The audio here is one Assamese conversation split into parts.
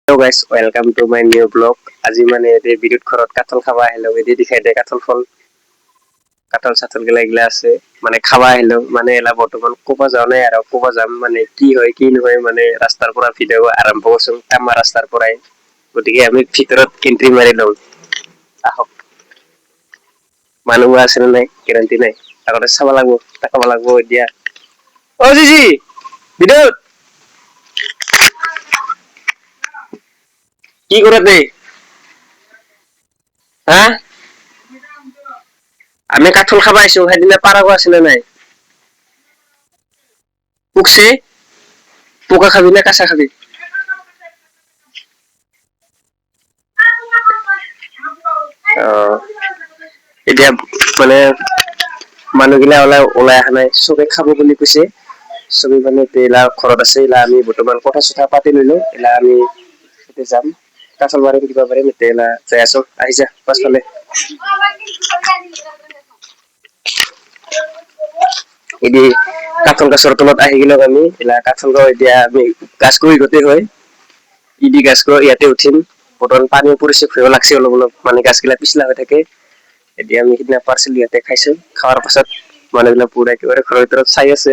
Hello guys, welcome to my new vlog. আজি মানে এতে বিদ্যুৎ ঘৰত কাঠল খাবা আহিলো এদি দেখাই দে কাঠল ফল কাঠল সাঠল গিলা আছে মানে খাবা আহিলো মানে এলা বৰ্তমান কোবা যাও নাই আৰু কোবা যাম মানে কি হয় কি নহয় মানে ৰাস্তাৰ পৰা ভিডিঅ আৰম্ভ কৰছো আমাৰ ৰাস্তাৰ পৰাই গতিকে আমি ভিতৰত এন্ট্ৰি মাৰি লওঁ আহক মানুহ আছে নাই গ্যাৰান্টি নাই আগতে চাব লাগব এতিয়া ও জিজি বিদ্যুৎ কি করে দে হ্যাঁ আমি কাঠল খাবা আইছো সেদিনা পারাগো আসলে নাই পুকছে পোকা খাবি না কাঁচা খাবি এতিয়া মানে মানুহগিলা ওলাই অহা নাই চবে খাব বুলি কৈছে চবে মানে তেলা ঘৰত আছে এলা আমি বৰ্তমান কথা চথা পাতি লইলো এলা আমি যাম কাঠল বাৰী কিবা বাৰী তেলা যাই আছো আহি যা পাছফালে এদি কাঠল গাছৰ তলত আহি গেলো আমি এলা কাঠল গাও এতিয়া আমি গাছ কৰি গতে হয় ইদি গাছ গো ইয়াতে উঠিম বৰ্তমান পানী পৰিছে ভয় লাগছে অলপ মানে গাছগিলা পিছলা হৈ থাকে এতিয়া আমি সিদিনা পাৰ্চেল ইয়াতে খাইছো খাৱাৰ পাছত মানুহগিলা পুৰা একেবাৰে ঘৰৰ ভিতৰত চাই আছে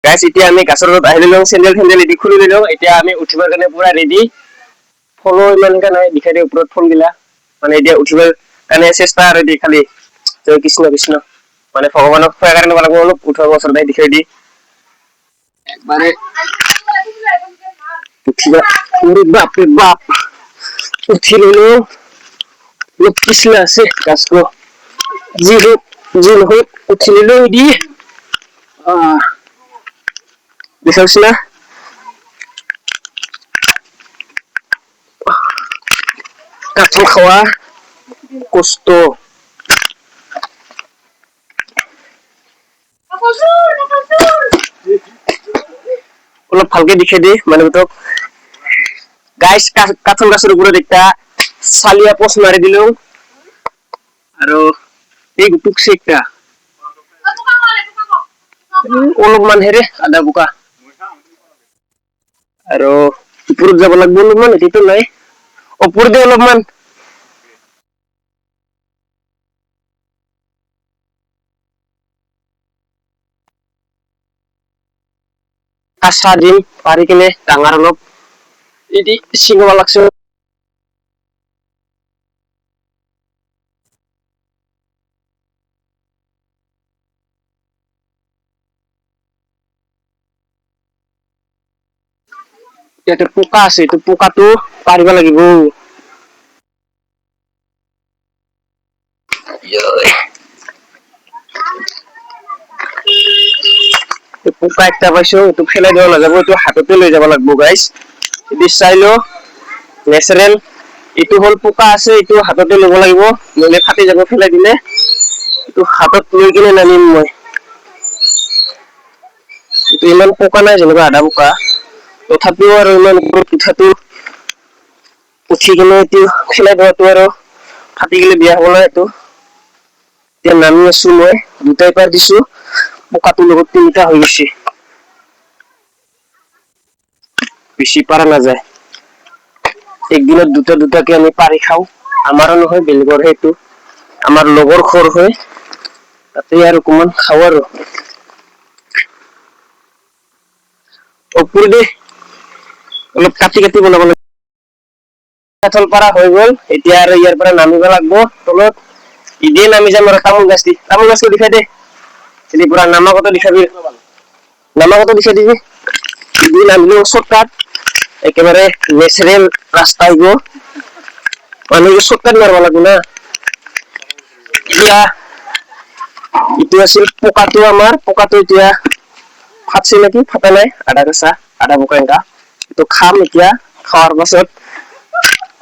গাইছ এতিয়া আমি গাছৰ তলত আহি লওঁ চেন্দেল এদি খুলি লওঁ এতিয়া আমি উঠিবৰ কাৰণে পুৰা ৰেডি ফলো ইমানকে নাই দিখাই দে ওপৰত ফল গিলা মানে এতিয়া উঠিবৰ কাৰণে চেষ্টা আৰু দি খালি জয় কৃষ্ণ কৃষ্ণ মানে ভগৱানক খুৱাই কাৰণে লাগব অলপ উঠাৰ বছৰ নাই দিখাই দি একবারে উঠিবা ওরে বাপ রে বাপ উঠি লইলো লোক পিছলে আছে গাছগুলো জি হোক উঠি লইলো দি দেখাচ্ছি না কাঠল খাওয়া কষ্ট অলপ ভালকে দেখাই দে মানুহটোক গাইস কাঠল গাছের উপরে একটা সালিয়া পোস্ট মারি দিলো আর এই টুকছে একটা অলপমান হেরে আদা বোকা আর উপরে যাব লাগবে অলপমান এটি তো নাই উপর দিয়ে অলপমান কাঁচা দিম পারি কিনে ডাঙৰ অলপ এটি ছিঙিব লাগছে ইয়াতে পোকা আছে এইটো পোকাটো পারিব লাগিব পোকা একটা পাইছো এইটো ফেলাই দেওয়া নাযাব এইটো হাততে লৈ যাব লাগব গাইস এটি চাইলো ন্যাচারাল এইটো হল পোকা আছে এইটো হাততে লব লাগিব নলে ফাটি যাব ফেলাই দিলে এইটো হাতত লৈ কিনে নামিম মই এইটো ইমান পোকা নাই যেনেকুৱা আধা পোকা তথাপিও আৰু ইমান পিঠাটো উঠি কিনে এইটো ফেলাই দেওয়াটো আৰু ফাটি গেলে বিয়া হব না এইটো এতিয়া নামি আছো মই দুটাই পাৰ দিছো পোকাটোৰ লগত তিনিটা হৈ গৈছে বেশি পাৰা না যায় একদিনত দুটাকে আমি পাৰি খাও আমাৰও নহয় বেলেগৰ হেতু আমাৰ লগৰ খৰ হয় তাতে আৰ কমান খাও আৰ ওপৰ দে অলপ কাটি বনাব লাগে কাঠল পাৰা হৈ গল এতিয়া আৰু ইয়াৰ পৰা নামিব লাগব তলত ইদে নামি যাম আৰু তামোল গাছটো দেখাই দে যদি পুরা নামাকত দেখাবি নামাকত দেখাই দিবি ইদে নামিলো শর্টকাট একেবারে ন্যাচারাল রাস্তা গো মানে শর্টকাট মারবা লাগবে না এতিয়া ইটো আছিল পোকাটো আমার পোকাটো এতিয়া ফাটছে নাকি ফাটা নাই আধা কাঁচা আধা পোকা এটা তো খাম এতিয়া খাওয়ার পাছত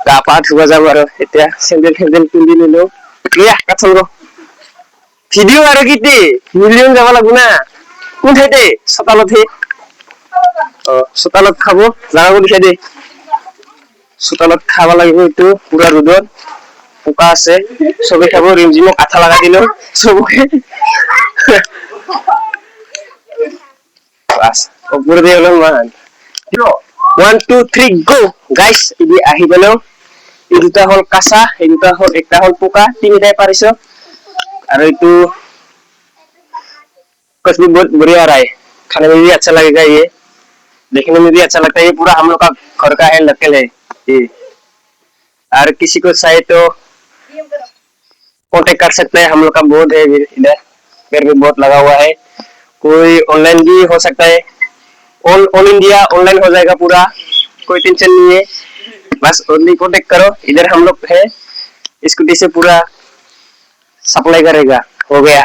গা পা ধুবা যাম আৰু এতিয়া চেন্দেল পিন্ধি নিলো ইয়া কাঠল গো ভিডিও আৰু কিতে মিলিয়ন যাব লাগব না কোন ঠাইতে চতালতহে চোতালত খাব জাগাবো দেখাই দে চোতালত খাবা লাগিব এইটো পুরা রোদত পোকা আছে সবে খাব রিমঝিমক আঠা লাগা দিল সবকে বাস উপরে দিয়ে হলো মান 1 2 3 গো গাইস ইদি আহি গলো এই দুটা হল কাঁচা এই দুটা হল একটা হল পোকা তিনিটাই পাৰিছো और तो कुछ भी बहुत बढ़िया रहा है खाने में भी अच्छा लगेगा ये देखने में भी अच्छा लगता है ये पूरा हम लोग का घर का है नकल है ये और किसी को चाहे तो कांटेक्ट कर सकते हैं हम लोग का बोर्ड है इधर पेड़ भी बहुत लगा हुआ है कोई ऑनलाइन भी हो सकता है ऑल इंडिया ऑनलाइन हो जाएगा पूरा कोई टेंशन नहीं है बस ओनली कांटेक्ट करो इधर हम लोग है स्कूटी से पूरा सप्लाई करेगा हो गया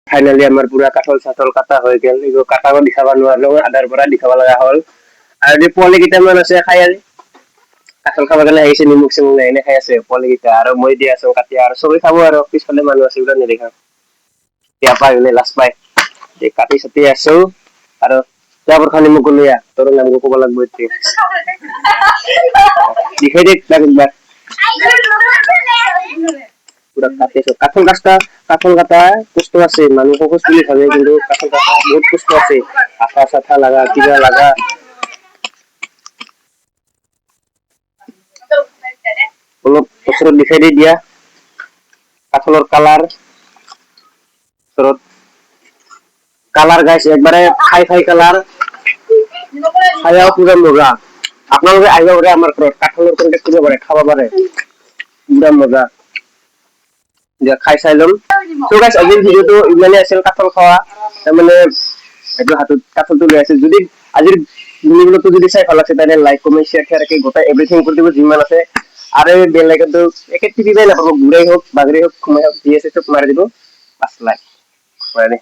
फाइनली हमार पूरा काठल साठल काटा हो गेल इगो काटाबो दिखाबा नोवारलो आधार পৰা दिखाबा লাগা হল আৰু যে পলি কিটা মান আছে খাই আজি কাঠল খাবা গলে আহিছে নিমুক সিমুক এনে খাই আছে পলি কিটা আৰু মই দি আছো কাটি আৰু সবে খাবো আৰু পিছফালে মানুহ আছে উলা নেদেখা ইয়া পাই গলে লাষ্ট পাই যে কাটি সতি আছো আৰু যাবৰ খানি মোক লয়া তোৰ নাম ক'ব লাগব এতিয়া দিখাই দে লাগবা पूरा काटे सो काठल काटा कष्ट আছে মানুহ কষ্ট বুলি ভাবে কিন্তু কাঠল কাটা বহুত কষ্ট আছে আঠা সাথা লাগা কিবা লাগা অলপ ওচৰত দেখাই দি দিয়া কাঠলৰ কালাৰ গাইস একবাৰে খাই কালাৰ খায়াও পুৰা মজা আপনাদেৰ আইবা পৰে আমাৰ কাঠলৰ কন্টাক্ট কৰিব পাৰে খাওয়া পাৰে পুৰা মজা যে খাই চাইলম তো গাইস আজিৰ ভিডিওটো ইমানে আছিল কাঠল খাওয়া মানে এইটো হাতত কাঠলটো লৈ আছে যদি আজিৰ ভিডিওটো যদি চাই ভাল লাগছে তাহলে লাইক কমেন্ট শেয়াৰ কে গোটা এভৰিথিং কৰি দিব যিমান আছে আৰু বেল আইকনটো একে টিপিবাই নাপাব ঘুৰাই হোক বাগৰি হোক খুমাই হোক দিএছএ তো মাৰি দিব বাস লাইক মানে